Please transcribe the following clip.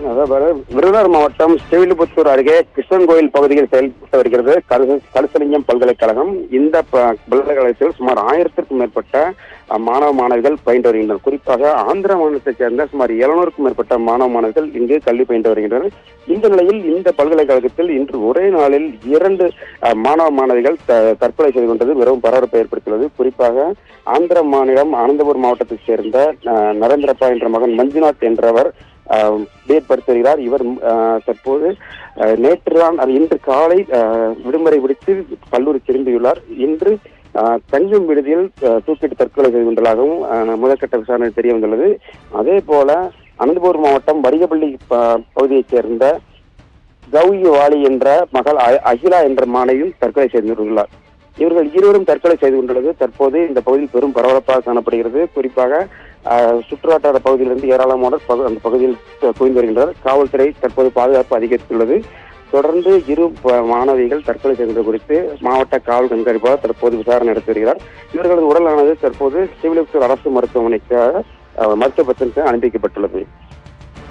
அதாவது விருதுநகர் மாவட்டம் ஸ்ரீவில்லிபுத்தூர் அருகே கிருஷ்ணன் கோயில் பகுதியில் செயல்பட்டு வருகிறது கலசலிங்கம் பல்கலைக்கழகம். இந்த பல்கலைக்கழகத்தில் சுமார் 1000க்கும் மேற்பட்ட மாணவ மாணவிகள் பயின்று வருகின்றனர். குறிப்பாக ஆந்திர மாநிலத்தைச் சேர்ந்த சுமார் 700க்கும் மேற்பட்ட மாணவ மாணவிகள் இங்கு கல்வி பயின்று வருகின்றனர். இந்த நிலையில் இந்த பல்கலைக்கழகத்தில் இன்று ஒரே நாளில் 2 மாணவ மாணவிகள் தற்கொலை செய்து கொண்டது மிகவும் பரபரப்பை ஏற்படுத்தியுள்ளது. குறிப்பாக ஆந்திர மாநிலம் அனந்தபுர் மாவட்டத்தைச் சேர்ந்த நரேந்திரப்பா என்ற மகன் மஞ்சுநாத் என்றவர் பிஎட் படித்து வருகிறார். இவர் தற்போது இன்று காலை விடுமுறை முடித்து கல்லூரி திரும்பியுள்ளார். இன்று தங்கும் விடுதியில் தூக்கிட்டு தற்கொலை செய்து கொண்டதாகவும் முதற்கட்ட விசாரணை தெரிய வந்துள்ளது. அதே போல அனந்தபுர் மாவட்டம் வடிகப்பள்ளி பகுதியைச் சேர்ந்த கௌரி வாலி என்ற மகள் அகிலா என்ற மாணவியும் தற்கொலை செய்துள்ளார். இவர்கள் இருவரும் தற்கொலை செய்து கொண்டுள்ளது தற்போது இந்த பகுதியில் பெரும் பரபரப்பாக காணப்படுகிறது. குறிப்பாக சுற்றுவட்டார பகுதியிலிருந்து ஏராளமானோர் அந்த பகுதியில் குவிந்து வருகின்றனர். காவல்துறை தற்போது பாதுகாப்பு அதிகரித்துள்ளது. தொடர்ந்து 2 மாணவிகள் தற்கொலை செய்தது குறித்து மாவட்ட காவல் கண்காணிப்பாளர் தற்போது விசாரணை நடத்தி வருகிறார். இவர்களது உடலானது தற்போது ஸ்ரீவில்லிபுத்தூர் அரசு மருத்துவமனைக்காக மருத்துவ பரிசோதனைக்கு அனுப்பி வைக்கப்பட்டுள்ளது.